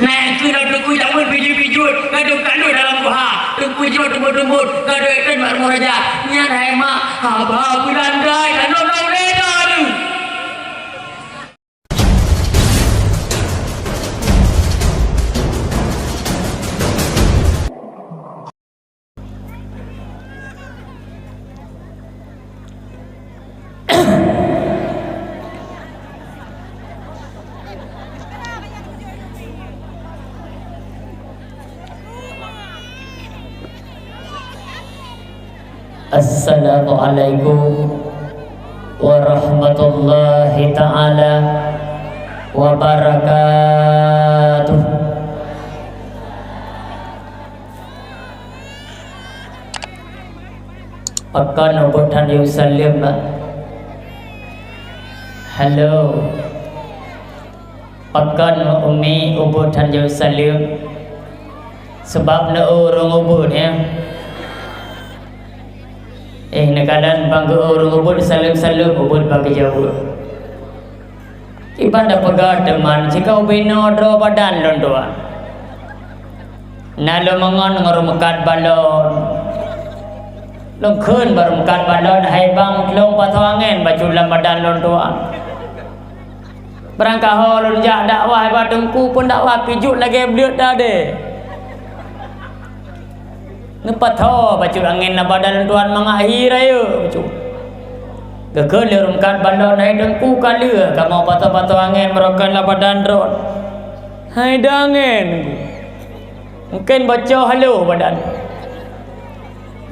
Naik ke dalam tengku jamun pijut-pijut, gaduh kandu dalam buha, tengku jut tembut-tembut, gaduh ikan marmuh raja. Niat hai mak, haba bulan gai, dan orang reda tu. Assalamualaikum warahmatullahi ta'ala wabarakatuh. Akan ubutan yusallim. Halo. Akan umi ubutan yusallim. Sebab na orang ubud ya. Nakalan bangga orang ubud salam-salam ubud bagi jauh. Iban dah pegang teman, jika ubino dro badan londoan. Nalo mangon ngorumekat balon. Longkun baru mekat balon, hai bang long patuangen baju lam badan londoan. Berangkah holun jak dakwah hai badengku pun dakwah pijuk lagi belut dah deh. Ngepatho baju angin na badan tuan mengakhir ayo baju. Gekal rumkat balon hai dengku kala kamu patho-patho angin merokan la badan drone. Hai dangen. Mungkin baca halo badan.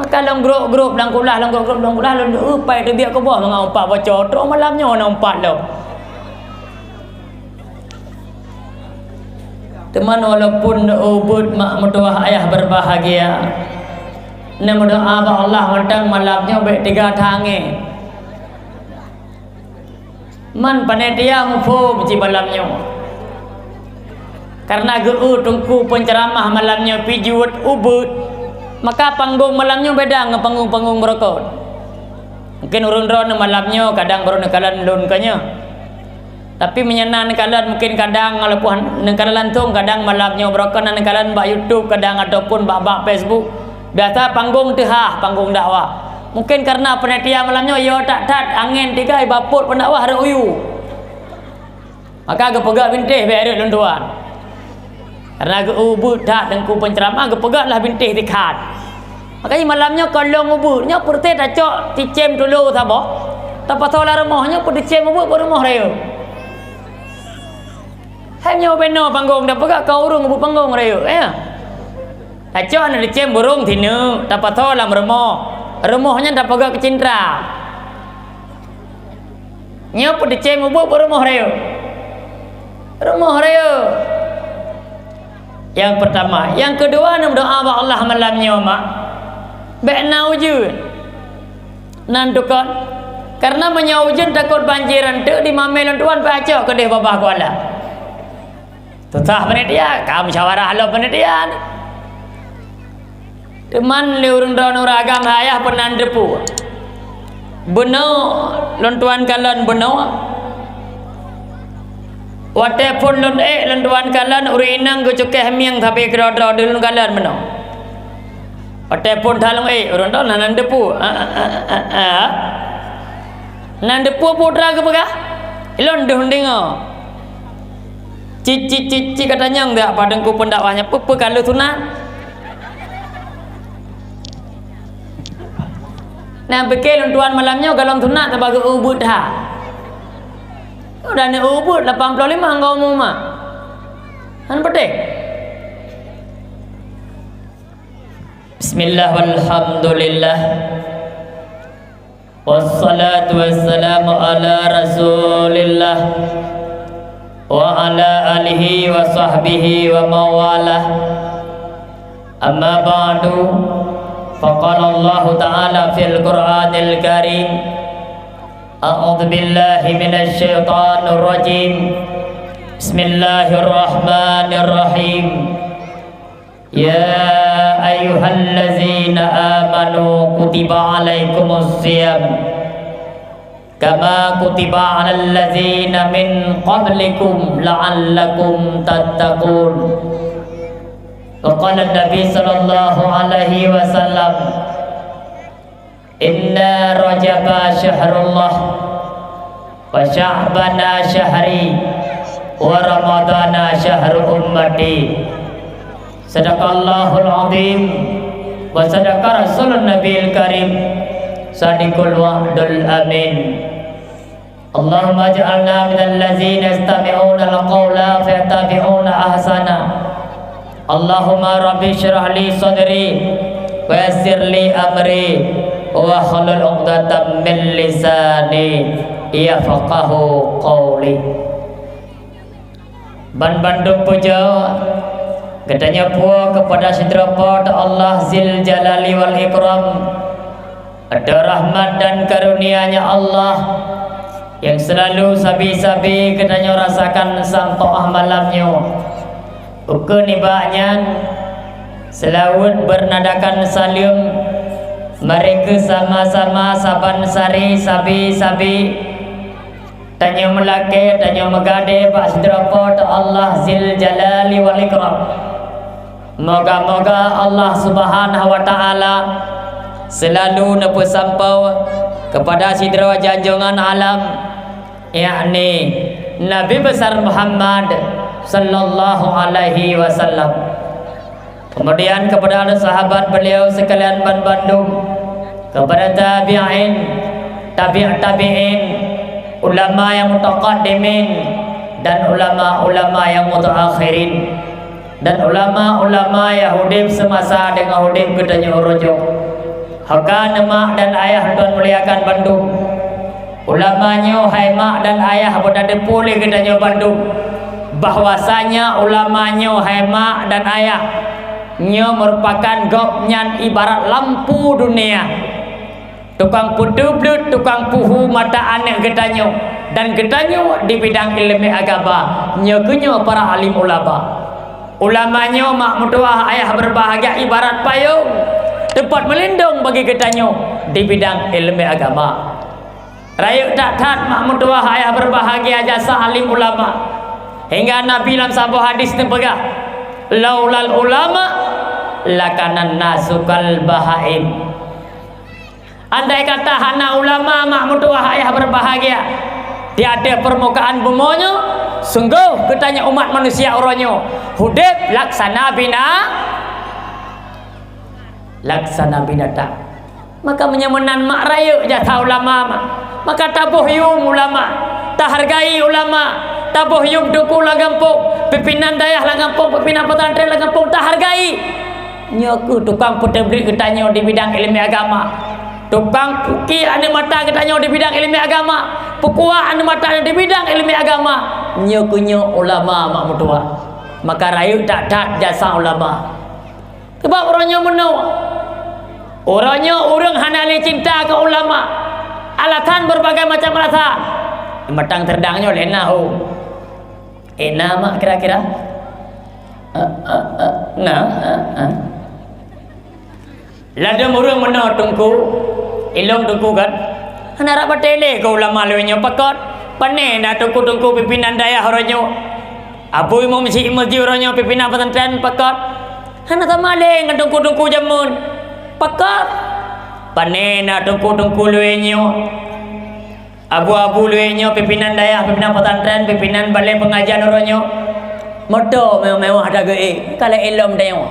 Maka long grup lang kulah long grup long upai tu dia ke bawah mengumpat baca terus malamnya nampak lo. Teman walaupun ubud mak mertua ayah berbahagia. Nama doa Allah mentang malamnya baik 3 tangi. Man panitia mufo biji malamnya. Karena geu tungku penceramah malamnya pijut ubud. Maka panggung malamnya beda dengan panggung-panggung berikut. Mungkin urun-urun malamnya kadang baru nekalan lun kanya. Tapi menyenang nekalan mungkin kadang walaupun nekalan lantung kadang malamnya berikut nekalan bak YouTube kadang ataupun bak Facebook. Biasa panggung tehah, panggung dakwah. Mungkin karena panitia malamnya yo tak angin 3 baput pendakwah ada uyu. Maka ge pegak bintih berik londoan. Karena ge ubud tak dengku penceramah ge pegaklah bintih tikat. Makanya malamnya kalau ubudnya purte dak cok ticem dulu sabo. Tapa tola rumahnya pun dicem ubud rumah raya. Hanya beno panggung dak pegak kau urung ubud panggung raya ya. Acok nak dicem burung tinu, dapat tahu dalam rumahnya dapat gak kecindra. Nyop dicem ubuk rumah raya. Rumah raya. Yang pertama, yang kedua nak doa Allah malamnya mak. Bekna ujun. Nandukan. Karena menyawujun takut banjiran tu di mamelan tuan pacok ke deh babah kuala. Tutah panitia, kamu musyawarah lo panitia. Teman liurun daun uragam ayah pernah depu. Beno lontuan kalan beno. Wate pun lontuan kalan urinang go cukeh miang tapi kira-kira dulun kalan beno. Wate pun thalung urun daun nan depu. Nan depu putra ke pegah? Ilon dehundingo. Cici katanya enggak padangku pendakwahnya pepe kalau sunat. Nah bekal tuan malamnya kalau tunat sebagai ubud dah. Udah ni ubud 85 engkau muma. Kan betul? Bismillah walhamdulillah. Wassalatu wassalamu ala Rasulillah wa ala alihi wa sahbihi wa mawalah. Amma ba'du. فقال الله تعالى في القرآن الكريم أعوذ بالله من الشيطان الرجيم بسم الله الرحمن الرحيم يا أيها الذين آمنوا كتب عليكم الصيام كما كتب على الذين من قبلكم لعلكم تتقون وقال النبي صلى الله عليه وسلم إن رجب شهر الله وشعبان شهري ورمضان شهر أمتي صدق الله العظيم وصدق رسول النبي الكريم صادق الوعد الأمين اللهم اجعلنا من الذين يستمعون القول فيتبعون أحسنه اللهم رب اشرح لي صدري ويسر لي أمري واحلل عقدة من لساني yafqahu qawli. Ban Bandung puja katanya puas kepada Sidrapat Allah Zil Jalali wal Ikram. Ada rahmat dan karunia-Nya Allah yang selalu sabi-sabi katanya rasakan sampai malamnya. Uku nibaknya selawat bernadakan salim. Mereka sama-sama saban sari sabi-sabi tanya melake, tanya megade Pak Sidrapat Allah Zil Jalali wal Ikram. Moga-moga Allah Subhanahu wa taala selalu nepu sampau kepada Sidra Janjongan alam, yakni Nabi besar Muhammad sallallahu alaihi wasallam. Kemudian kepada sahabat beliau sekalian Ban Bandung, kepada tabi'in, tabi'in, ulama yang mutaqaddimin dan ulama-ulama yang mutaakhirin dan ulama-ulama Yahudi semasa dengan Yahudi gedanya Orojo. Haka nama dan ayah Tuan muliakan Bandung. Ulamanya hai mak dan ayah berada pulih gedanya Bandung. Bahwasanya ulamanya hai mak dan ayah nya merupakan gopnyan ibarat lampu dunia. Tukang putublut, tukang puhu mata anak getanyo dan getanyo di bidang ilmu agama nyakunyo para alim ulama. Ulamanya mak mutuah ayah berbahagia ibarat payung tempat melindung bagi getanyo di bidang ilmu agama. Rayuk tak tat mak mutuah ayah berbahagia jasa alim ulama hingga Nabi dalam sebuah hadis tempegah laulal ulama lakanan nasukal bahaim. Andai kata hana ulama mak mutuah ayah berbahagia tiada permukaan bumonyo, sungguh ketanya umat manusia oronyo hudib laksana binatang. Maka menyemenan mak rayu jatah ulama mak. Maka tabuh yum ulama, tak hargai ulama, tabuh yum duku lagampung, pimpinan dayah lagampung, pimpinan pesantren lagampung tak hargai. Nyoku tukang putebri ketanya di bidang ilmu agama. Tukang puki ane mata katanya di bidang ilmu agama, pukua ane mata di bidang ilmu agama. Nyokunyo ulama mak mutua. Maka rayu tak jasa ulama. Sebab orangnya menau. Orangnya orang hanali cinta ke ulama. Alatan berbagai macam alatan. Matang terdangnya lena ho. Enak mak kira-kira. Lada murung mana tungku ilong tungku kan hana rak batele ke ulama lewenya pakot pane na tungku pimpinan daya horonyo abu imam masjid horonyo pimpinan pesantren pakot hana tamale ngan tungku jamun pakot pane na tungku lewenyo abu lewenyo pimpinan daya pimpinan pesantren pimpinan balai pengajian horonyo moto mewah ada ge kala elom dayo.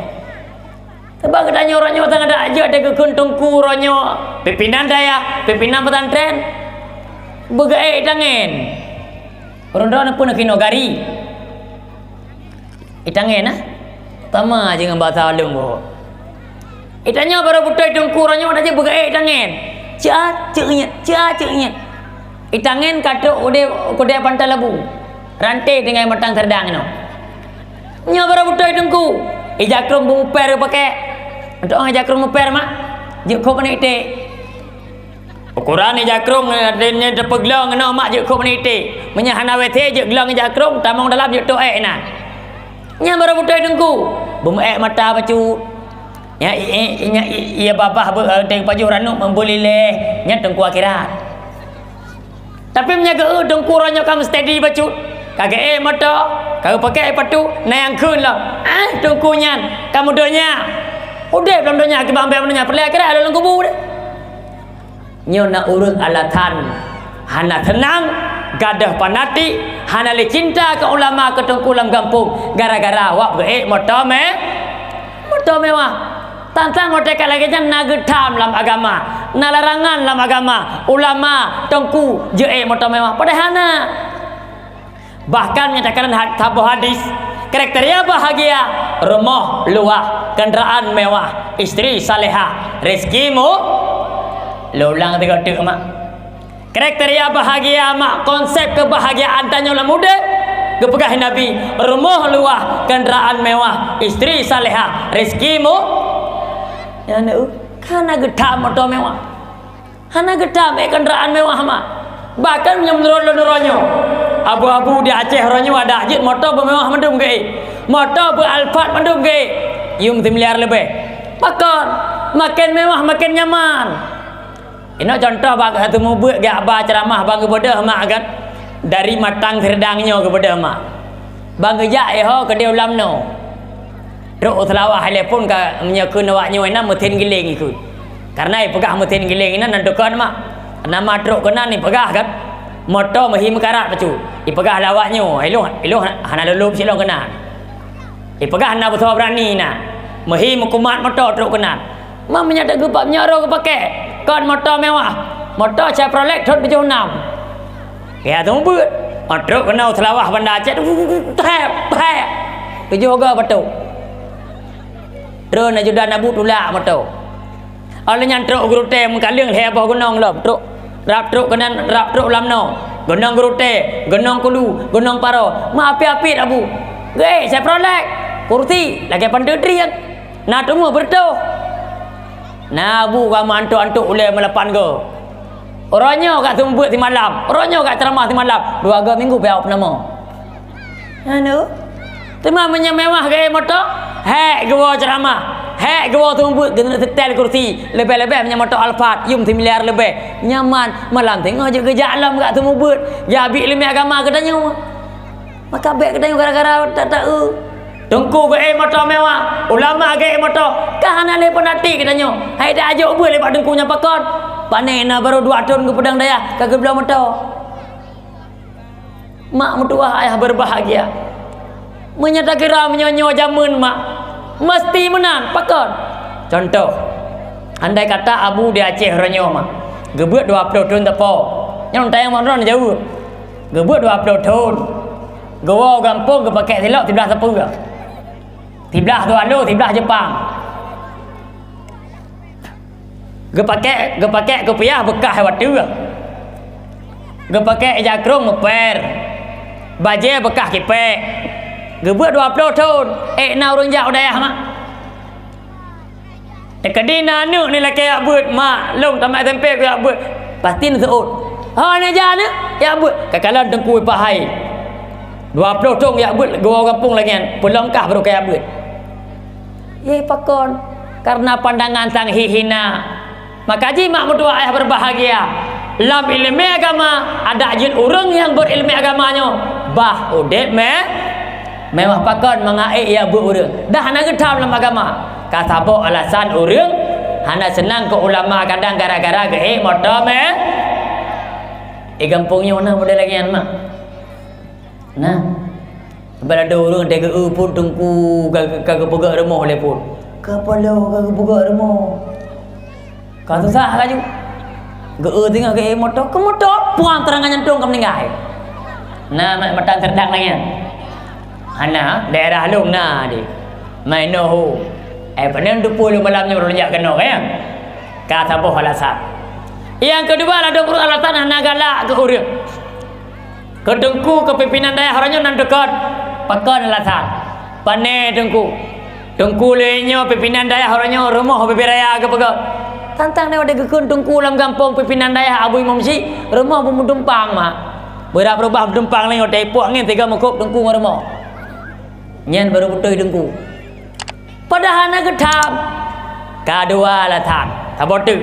Sebab katanya orangnya tak ada aja ada kekuntung orangnya pimpinan daya, pimpinan pesantren begai tangan. Orang-orang pun nak kino gari. Itangan Tama jangan bahasa alung ko. Itanya baru butai tungku orangnya ada je begai tangan. Cacuknya. Itangan katuk udah pantai labu. Rantai dengan matang terdang no. Nya baru butai tungku. Ijakrum buper pakai. Untuk orang jakrum muper mak, juk kau penite. Ukuran jakrum adanya terpeglong no mak juk kau penite. Menyahana wete juk glong jakrum, tamang dalam juk toek na. Nya baru butai tungku, bumek mata pacu. Ia babah teng paju ranuk membulileh, nya tungku akhirat. Tapi menjaga tungku ronyo kamu steady pacu. Kagak mata, kau pakai patu, nayang kun lah. tungkunya kamu donya udah belum donya ke bang donya perli akhirnya ada dalam kubur nyo nak urut alatan hana tenang gadah panati hana le cinta ke ulama ke tengkulam kampung gara-gara wak beek motor mewah tantang hotek lagi jan nagetam dalam agama nalarangan dalam agama ulama tengku je motor mewah pada hana bahkan menyatakan tabuh hadis kriteria bahagia rumah luah kenderaan mewah istri salehah rezekimu lulang tiga tuk mak kriteria bahagia mak konsep kebahagiaan tanya ulah muda kepegah Nabi rumah luah kenderaan mewah istri salehah rezekimu ya nak kana gedam motor mewah hana gedam kenderaan mewah mak bahkan menurut-menurutnya abu-abu di Aceh ronyo ada ajit motor bermewah mendung ke motor beralfat mendung ke yum miliar lebih makin mewah makin nyaman ini contoh bang satu mubuk gak abah ceramah bang kepada mak kan dari matang serdangnya kepada mak bang gejak ke dia ulam no ruk selawah telepon ke menyakun awaknya ina metin giling ikut karena pegah metin giling ina nandukan mak nama truk kena ni pegah kan motor mahim karat pacu ipegah lawaknya iluh hana lulup silong kena ipegah na betul berani na mahim kumat motor truk kena mak menyata gupap nyaro ke pakai kon motor mewah motor Chevrolet thot 76 ya tu but truk kena selawah bandar Aceh tep tujuh ga betul drone judan abu tulak motor oleh nyan truk guru tem kaliang hebah gunung lom truk rap truk kanan rap truk lamno gunung gurute gunung kulu gunung paro ma api-api abu ge Chevrolet kursi lagi pandai trian na tunggu berdoh na abu kamu antuk-antuk oleh melepan ke orangnya kat tumbuk di malam orangnya kat ceramah di malam 2 minggu biar nama anu tema menyamewah gaya motor hek gua ceramah hek gua tumbuk kena setel kursi lebih-lebih punya motor Alphard yum 3 miliar lebih nyaman malam tengok je kerja alam kat tumbuk ya habis ilmu agama katanya maka baik katanya gara-gara tak tungku gaya motor mewah ulama gaya motor kahana le penati katanya hai dah ajuk ber lepak tungkunya pakon panena baru 2 tahun ke pedang daya kagak belah motor mak mertua ayah berbahagia menyata kira menyonyo jamun mak mesti menang pakon contoh andai kata abu di Aceh ronyo mak gebut 20 tahun tepo yang tayang mon jauh gebut 20 tahun gawa gampung ke pakai silap 13 sepuluh 13 tu alo 13 Jepang ge pakai kopiah bekas waktu ge pakai jakrung ngeper baje bekas kipek gebut 20 tahun na urang jauh dayah mak dekadi nanu ni laki yak but mak long tamat tempe ku yak but pasti nak seut ha ni jana yak but kakalan tengku pahai 20 tahun yak but gua kampung lagi pulang kah baru kayak but ye pakon karena pandangan sang hihina maka ji mak mertua ayah berbahagia lam ilmu agama ada jin orang yang berilmu agamanya bah udet mewah pakon mengaik ya bu urang dah hana getam dalam agama kasabo alasan urang hana senang ke ulama kadang gara-gara ge motor kampungnya mana model lagi mak nah sebab ada orang tega pun tungku kagak pegak remah le pun kepala kagak pegak remah kau susah kaju ge tengah ge motor ke motor puang terangan nyentung ke meninggal nah mak matang serdang lagi hana daerah lung na di mainoho panen 20 malamnya berlonjak kena kan kata boh alasan yang kedua ada alasan hana galak ke urang kedengku kepimpinan daerah orangnya nan dekat pakon alasan pane dengku lenya pimpinan daerah orangnya rumah bebiraya ke pegat tantang dia ada gekun dengku dalam kampung pimpinan daerah Abu Imam Si rumah pemudumpang mak berapa rubah pemudumpang lagi ada puak ngin 3 mekuk dengku rumah nyen baru betul dengku padahal nak gedam kedua alasan tak betul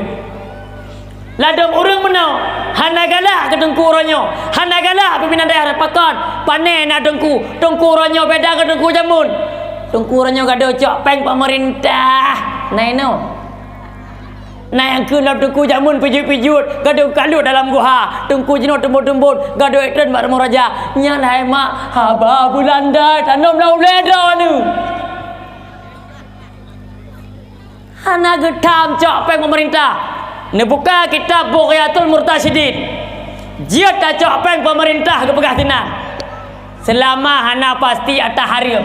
ladang orang menau hana galak ke dengku ronyo hana galak pimpinan daerah pakon panen nak dengku ronyo beda ke dengku jamun tungkurannya kado cok peng pemerintah. Nah no. Nah yang kena tungku jamun pijut-pijut gaduh kalut dalam guha tungku jenuh tembut-tembut gaduh ekran mak rumah raja nyan hai mak haba bulanda tanom lau leda nu hana getam cok peng pemerintah ne buka kitab Bughyatul Murtasyidin jiat tak cok peng pemerintah ke pegah tinan selama hana pasti atas harim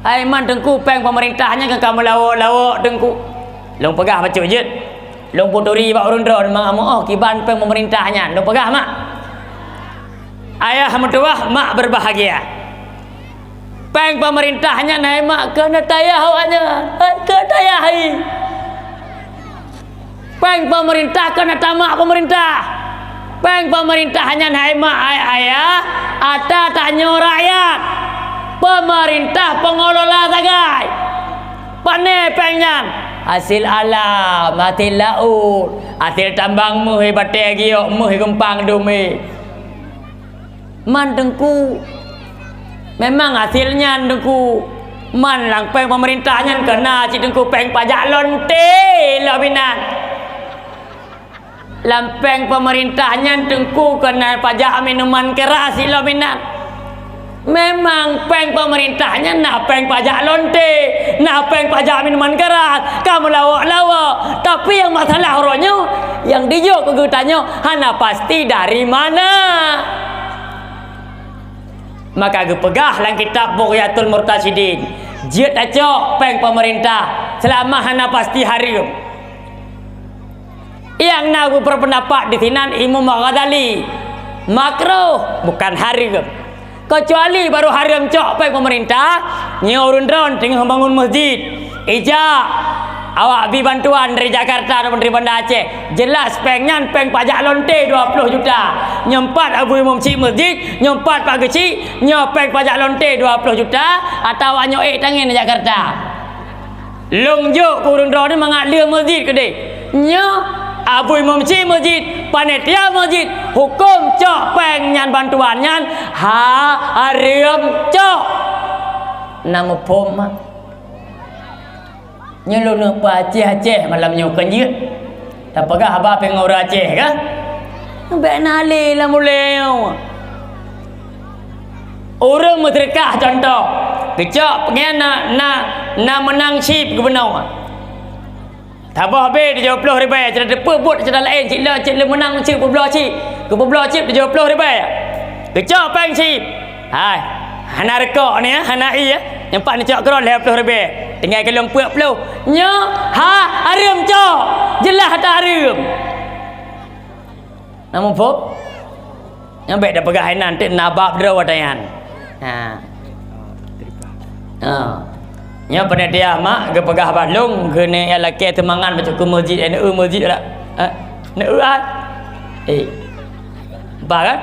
hai man tengku peng pemerintahnya ke kamu lawak tengku long pegah baca je long puturi bak urun-urun mak oh kiban peng pemerintahnya long pegah mak ayah mertua mak berbahagia peng pemerintahnya naik mak kena tayah awaknya ke tayahi peng pemerintah kena tamak pemerintah peng pemerintahnya naik mak ayah ada tanya rakyat pemerintah pengelola tagai pane pengnya hasil alam, hasil laut, hasil tambang muhi batik giok, muhi gempang dumi. Man dengku, memang hasilnya dengku. Man lang peng pemerintahnya kena cik dengku peng pajak lonte labinan. Lampeng pemerintahnya dengku kena pajak minuman keras labinan. Memang peng pemerintahnya nak peng pajak lonte, nak peng pajak minuman keras, kamu lawak-lawak. Tapi yang masalah orangnya, yang dijuk kegutannya, hana pasti dari mana. Maka gepegah lang kitab Bughyatul Murtasyidin. Jiat acok peng pemerintah selama hana pasti harim. Yang nak berpendapat di sinan Imam Ghazali makruh bukan harim. Kecuali baru haram cok peng pemerintah nyorun ron tengah bangun masjid ijak awak bi bantuan dari Jakarta dan dari Banda Aceh jelas pengnya peng pajak lonte 20 juta nyempat abu imam cik masjid nyempat pak kecil nyopeng pajak lonte 20 juta atau anyo tangan di Jakarta longjo kurun ron ni mengalir masjid kedai nyo abu imam cik masjid panitia masjid hukum cok peng nyan bantuan nyan harim cok nama pom nyelun apa Aceh malam nyokan je tak pegah abah peng orang Aceh kan bek nali lah mulai orang medrekah contoh kecok pengen nak menang chip gubernur Tabah habis dia jawab 20 ribu. Cerita depa buat cerita lain. Cik le menang cik peblah cik. Ke peblah cik dia jawab 20 ribu. Kecok pang cik. Hai. Hana rekok ni ya, hana i ya. Nampak ni cok keron 20 ribu. Tinggal kelong puak pelu. Nya harim cok. Jelas tak harim. Namun pop. Nyampe dah pegah nanti nabab draw watayan. Nya panitia mak ke pegah balung kena yang laki temangan macam ke masjid masjid dak. NU apa kan?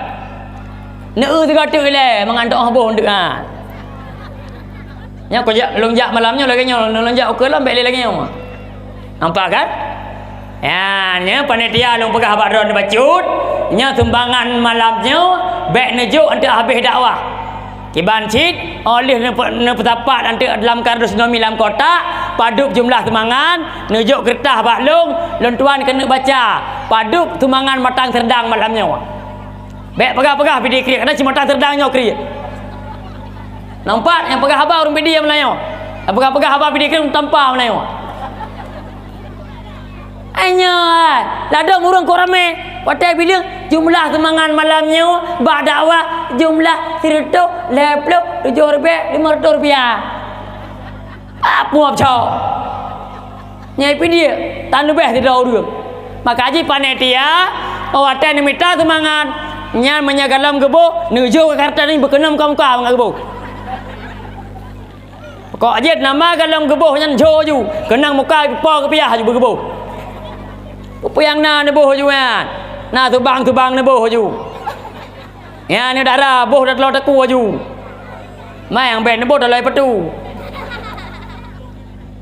NU tu kata le mengantuk habis nduk Nya ko jak longjak malamnya lagi nya longjak okey lah balik lagi nya. Nampak kan? Ya, nya panitia long pegah badron bacut, nya sumbangan malamnya baik nejuk untuk habis dakwah. Kiban cid oleh nepetapat nanti dalam kardus nomi dalam kotak paduk jumlah temangan nujuk kertas baklung lontuan kena baca paduk temangan matang serdang malamnya baik pegah-pegah pidi kiri kena cuma matang serdangnya kiri nampak yang pegah habang orang pidi yang Melayu pegah-pegah habang pidi kiri tanpa Melayu hanya ladang urang kok ramai patai bilang jumlah temangan malamnya bak dakwah jumlah 100 leplok 7 ribu 500 rupiah apa cok nyai dia tan lebih tidak urang maka haji panitia awatan minta temangan nyan menyagalam gebo nuju ke karta ni berkenam muka ngak gebo kok aja nama galam gebo nyan joju kenang muka po ke piah ju gebo apa yang na boh juan na tubang na boh ju ya ni darah boh dah telur taku ju mai yang ben boh dah lai petu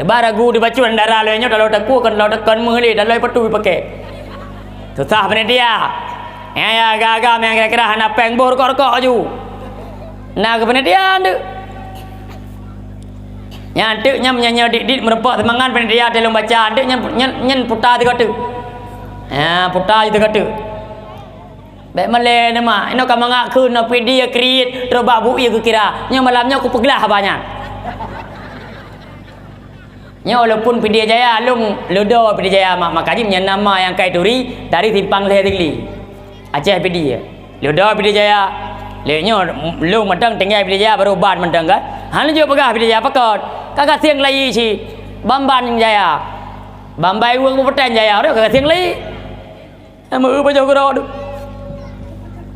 debar ragu dibacuan darah lenya dah telur taku kan telur tekan meh dah lai petu pakai susah benar dia ya agak-agak yang kira-kira hana peng boh rokok ju na ke benar dia ndu Nya antuknya menyanyi dik merempak semangat pen dia dalam baca antuknya nyen putar tu kata. Putar itu kata. Baik malai nama, ino kamangak kun no dia create terobak bu ia kira. Nya malamnya aku pegelah banyak. Nya walaupun Pedia Jaya alung ludo Pedia Jaya mak makaji menyan nama yang kai turi dari Simpang Leh Tingli. Aceh Pedia. Ludo Pedia Jaya. Leknya lu mentang tinggal Pedia Jaya baru ban mentang kan. Han juga pegah Pedia Jaya pakot. Kakak siang lai si Bamban Jaya. Bambai uang Bupetan Jaya dah kakak siang lai. Amu baca guru tu.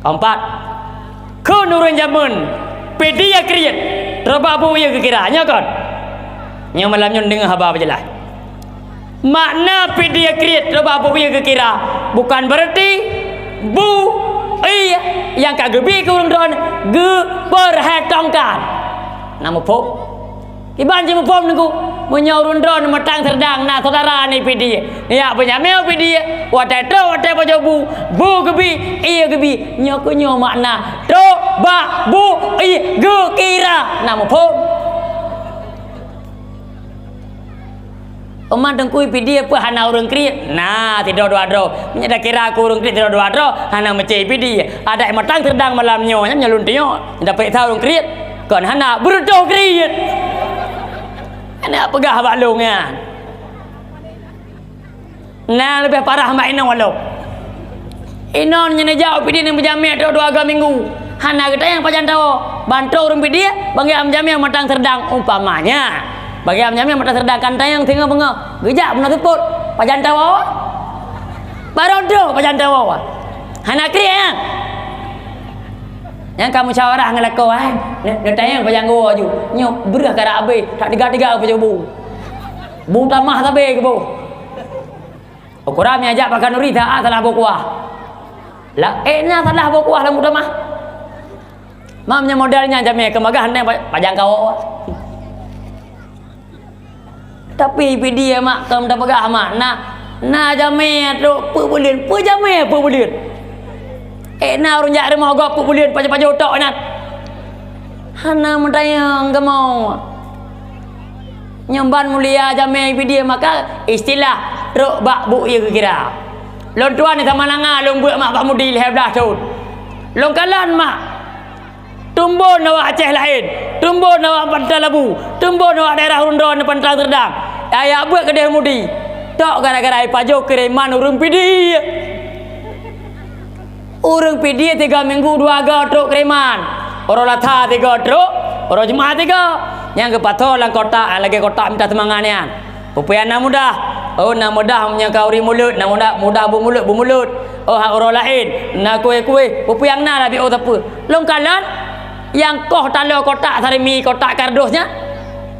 Keempat. Kunurun jamun. Pedia kriat. Terobak bu ia kekiranya kan. Yang malamnya dengar haba berjelas. Makna pedia kriat terobak bu ia kekira bukan berarti bu iya yang kak gebi kurung don ge berhetongkan. Nama pop. Iban je pop niku menyaurun don matang serdang na saudara ni pedia. Ya punya meo pedia. Wateto wate pajobu bu gebi iya gebi nyokunyo makna terobak bu iya ge kira nama pop. Oman dengkui pedia apa hana urang kriat. Nah, tidak dua-dua. Menyada kira aku urang kriat tidak dua-dua. Hana macam pedia. Ada yang matang serdang malamnya nyalun tio. Dapat tahu urang kriat. Kon hana berdoh kriat. Ana pegah balungnya. Nah, lebih parah mak ino walau. Ino nyene jauh pedia ni berjamik dua agak minggu. Hana kita yang pajan tahu. Bantu urang pedia bagi am jami yang matang serdang umpamanya. Bagi amnya mata serdakan tayang tinggal bengak gejak benar tuput pajan tawa baru do pajan tawa hana kriya yang kamu syawarah ngelakuan dia tayang pajan gua ju nyok berah kara abe tak tiga-tiga apa bu tamah tabe ke bu ukuran ajak pakai nurita salah bokuah lah nya salah bokuah lah mudah mah mamnya modalnya jamnya kemagahan pajan kau tapi pedia mak kam dah pegah mak na jameh tu pebulian na urang jak rumah gop pebulian paja-paja otak nat hana mentayang ke mau nyamban mulia jameh pedia maka istilah rok bak bu ia kira lon tuan ni sama nanga long buat mak pak mudi leh belah tu long kalan mak tumbun awak Aceh lain, tumbun awak Pantai Labu, tumbun awak daerah Rundon Pantang Serdang. Ayah buat kedai mudi. Tok gara-gara ai pajo kiriman urang pidi. Urang pidi 3 minggu 2 ga truk kiriman. Orang latha 3 truk, orang jemaah 3. Yang ke patol lang kotak, lagi kotak minta semangatnya. Pupuyan na mudah. Oh na mudah punya kauri mulut, na mudah bermulut. Oh hak orang lain, na kuih-kuih, pupuyang na lah biar apa. Long kalan yang koh talo kotak sarimi kotak kardusnya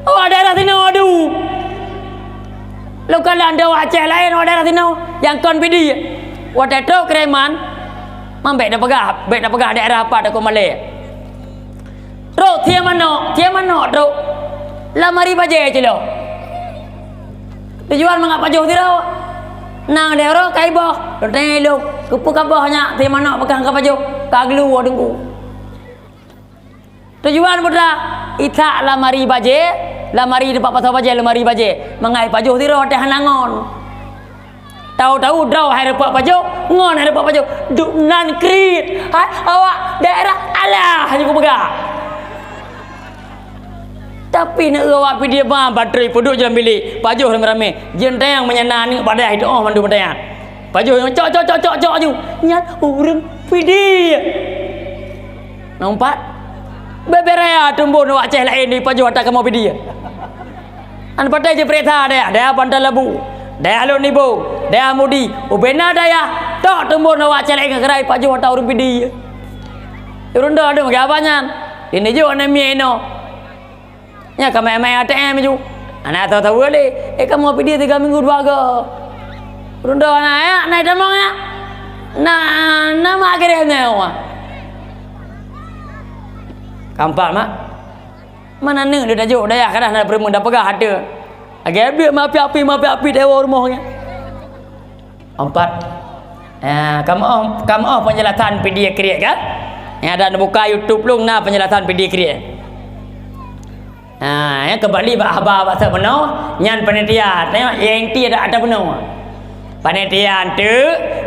oh daerah sini aduh lo kalau anda Aceh lain daerah sini yang kon pidi wateto kreman mambek dah pegah daerah apa dah ko Malay ro tiam mano ro lamari baje celo tujuan mengapa jauh tirau nang daerah kai boh ro telo kupu kabahnya tiam mano pegang kapajo kaglu wadengku tujuan muda ita lamari baje lamari depak pasal baje lamari baje mengai pajuh tiro teh hanangon tahu-tahu draw hai depak pajuh ngon hai depak pajuh duk nan krit hai awak daerah alah hanya ku pegang tapi nak awak pi dia mah bateri puduk dalam bilik pajuh rame-rame jen tayang menyenang ni pada hidup oh mandu tayang pajuh cok ju nyat urang pi dia nampak beberaya tumbun awak Aceh lain di pajuh atas kamu pedia. An patai je pereta daya Pantai Labu, daya Alun Ibu, daya Mudi, ubena daya tok tumbun awak Aceh lain kerai pajuh atas urang pedia. Urang dah ada magapanya. Ini jo ana mieno. Nya kamai ATM ju. Ana tahu le, kamu pedia 3 minggu 2 ga. Urang dah ana ya, naik damangnya. Nah, mak akhirnya awak. Kampak mak mana ni dia dah jauh dah kadang nak bermu dah pegah ada agak biar mapi-api dewa rumahnya 4 kamu penjelasan pedia kriat kan yang ada buka YouTube lu nah penjelasan pedia kriat Ya kembali bah bahasa benar nyan panitia tengok yang ti ada benar panitia tu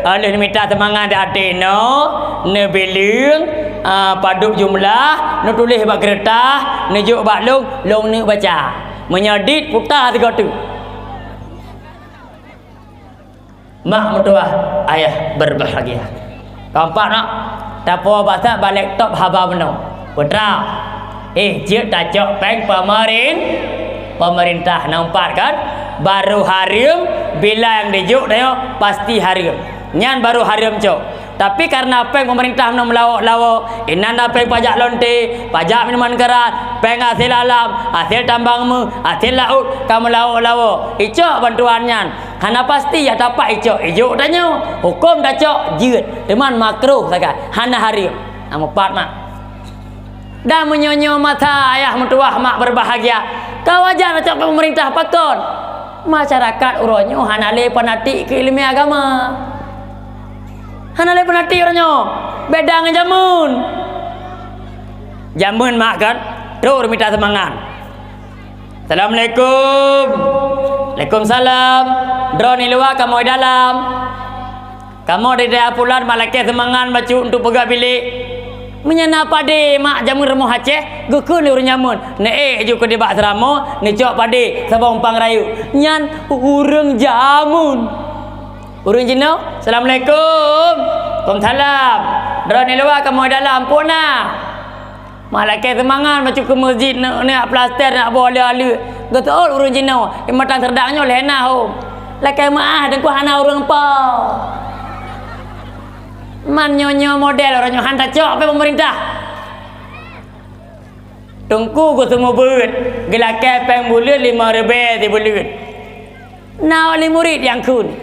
oleh minta semangat hati no ne bilang paduk jumlah ne tulis bak kertas ne juk bak long ne baca menyedit putar tiga tu mak mertua ayah berbahagia keempat nak tapo bahasa balik top haba benar putra dia tak cok peng pemerintah nampak kan baru haram bila yang dijuk tengok pasti haram nyan baru haram cok tapi karena peng pemerintah nak melawak-lawak inanda peng pajak lonte pajak minuman keras peng hasil alam hasil tambangmu hasil laut kamu lawak-lawak icok bantuannya hana pasti ya dapat icok tanya hukum dah cok jeut teman makruh sakat hana haram empat mak dan menyonyo mata ayah mertua mak berbahagia kau ajar nak cakap pemerintah pakon masyarakat uronyo hanale panati ke ilmu agama hanale panati uronyo beda dengan jamun mak kan terus minta semangat Assalamualaikum Waalaikumsalam drone di luar kamu di dalam kamu di dalam pulang malaikat semangat baca untuk pegang bilik menyana pade mak jamun remo Aceh gukun urang nyamun ne ju ko di bak seramo ne cok pade sabang pang rayu nyan urang jamun urang jino Assalamualaikum Waalaikumsalam drone luar kamu dalam puna malaikat semangat macam ke masjid nak plaster nak boleh alu betul urang jino matang serdaknyo lena ho lakai maah dan ku hana urang pa man nyonyo model orang nyohan tak cok pemerintah tungku ku semua beut gelakai peng bulan 5,000 di bulan nah oleh murid yang kun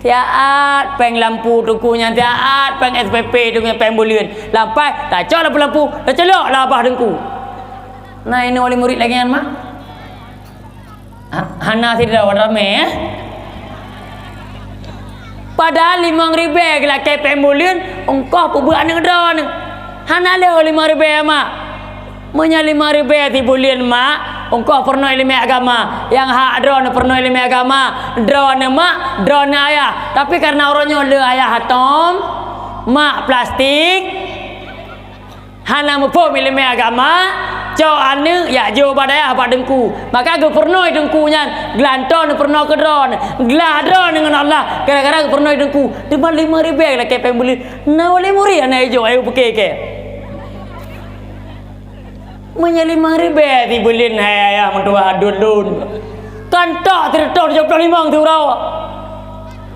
tiaat peng lampu tungkunya tiaat peng SPP tungkunya peng bulan lampai tak cok lampu tak celok lah abah tungku nah ini oleh murid lagi yang mak hana tidak ramai padahal 5,000 gila kepeng bulan engkau pubuan dengan drone hana leh 5,000 mak menya 5,000 di bulan mak engkau pernah ilmu agama yang hak drone pernah ilmu agama drone mak drone ayah tapi karena orangnya le ayah atom mak plastik hana mupom ilmu agama cok ane ya jo badai apa dengku maka gue pernah dengkunya glanton pernah ke drone gladron dengan Allah gara-gara gue pernah dengku di 5,000 lah kepeng beli na oleh muri ane jo ayo pakai ke menya 5,000 di bulin ayah mentua dun kantak tertor 75 tu raw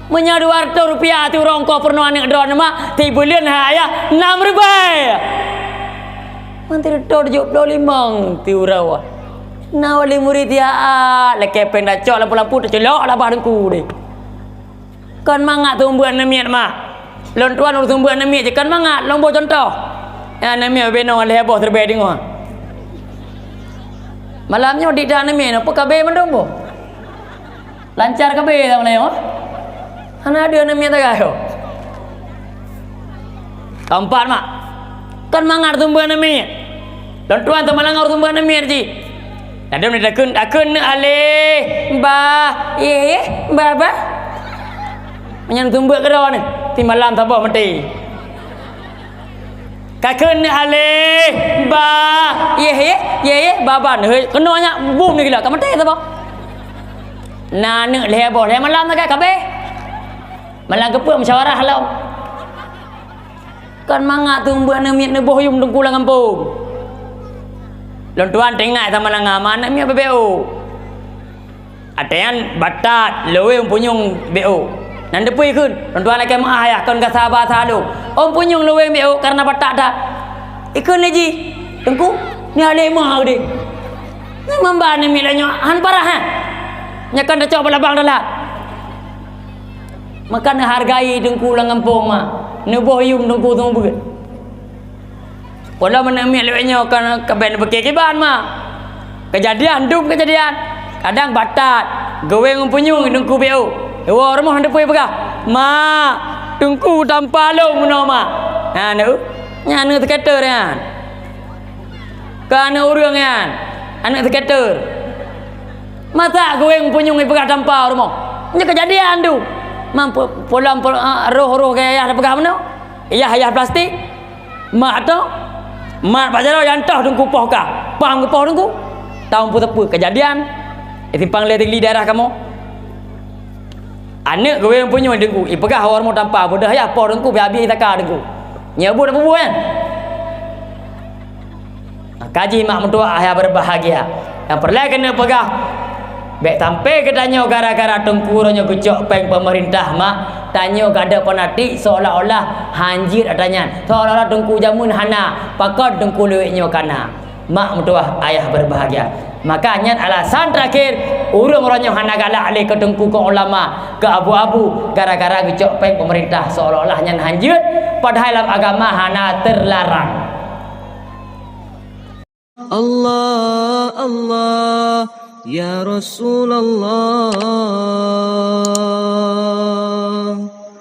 menya 200 rupiah tu orang kau pernah ane drone mak di bulin ayah 6,000 Menteri tor 75 ti urawa. Na wali murid dia leke penda cok lampu-lampu tercelok lah bah dengku deh. Kan mangat tumbuhan namiat mak. Lon tuan urus tumbuhan namiat je kan mangat lombo contoh. Ya namiat beno le heboh terbaik dengo. Malamnya di dah namiat apa kabe mendombo. Lancar kabe tak leo. Ana dia namiat tak ayo. Keempat mak. Kan mangat tumbuhan namiat. Dan tuan tu malang orang tumbuhan namiat ji. Ada ni dakun aleh ba ba menyan tumbuh kera ni ti malam tak apa mati kakun aleh ba baban he kenanya bum ni gila ka mati tak apa na ne le bo le malam tak kabe malam kepu musyawarah halau kan mangak tumbuhan namiat ne bohyum dengku lang kampung Lon tuan tengok sama lang aman mi BO. Ada yang batat lewe punyung BO. Nan depui kun. Lon tuan lagi mah ayah kon ka sabar salu. Om punyung lewe BO karena batat dah. Ikun lagi. Tengku ni ale mah de. Ni mamba ni milanyo han parah ha. Nyakan dah coba labang dah. Makan hargai dengku lang kampung mah. Nubuh yum dengku tunggu. Walau menamik lewatnya kan keben pakai kiban mah. Kejadian dum kejadian. Kadang batat, gaweng punyung dengku BO. Ewa rumah hendak pergi pegah. Mak, dengku tanpa long meno mak. Ha nu. Nya nu tekata kan. Kan urang kan. anak skater. Mata gue yang punya pegang tampar rumah. Ini kejadian tu. Mampu pulang roh kayak ayah pegang mana? Ayah plastik. Mak tu. Mak pacar yang entah dengku poh ka. Pang poh dengku. Tahun pun kejadian. Timpang letik darah kamu. Anak gue yang punya dengku. Pegang orang mau tampar. Bodoh ayah poh dengku. Biar-biar takar dengku. Nyebut apa buat? Kaji mak mentua ayah berbahagia. Yang perlu kena pegang. Baik sampai ke tanya gara-gara tengkurunya kecok peng pemerintah mak tanya kada penati seolah-olah hanjir adanya seolah-olah tengku jamun hana pakad tengku leweknya kana mak mentua ayah berbahagia. Makanya alasan terakhir urang-urangnya hana galak alih ke tengku ke ulama ke abu-abu gara-gara kecok peng pemerintah seolah-olah nyan hanjir padahal dalam agama hana terlarang. Allah Allah Ya Rasulullah